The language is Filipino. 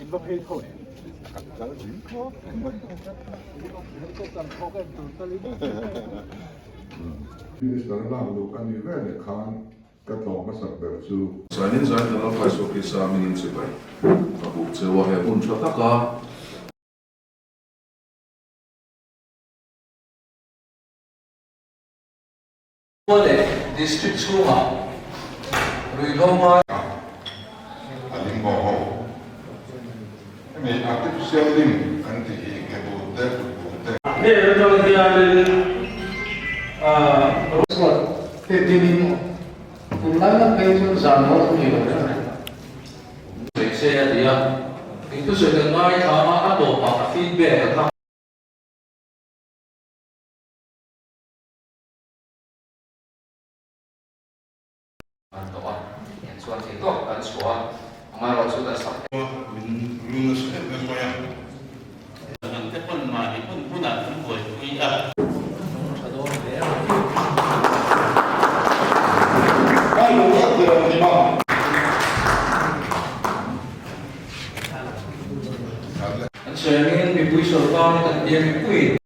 個批頭嚟，有錢科，都咁科嘅做得呢Minister Lamlukan hyvänä kaan katsomassa perusuu. Sainin tällä paisokissa minitsipä. Kaputse ohje punsa takaa. District school Ruiloma Alin boho. May artificial limb kanti kebutte. Meron daw diyan Roswell titinin kung lang kayo sa zano niyo saya dia itu sedengar sama atau apa feedback suatu itu kan suatu amalan sudah sampai Lulus itu semuanya. Nanti pun mati pun punah pun buat iya. Kalau ada lima. Ang swimming, may puso pa, may tandiyan, may puwit.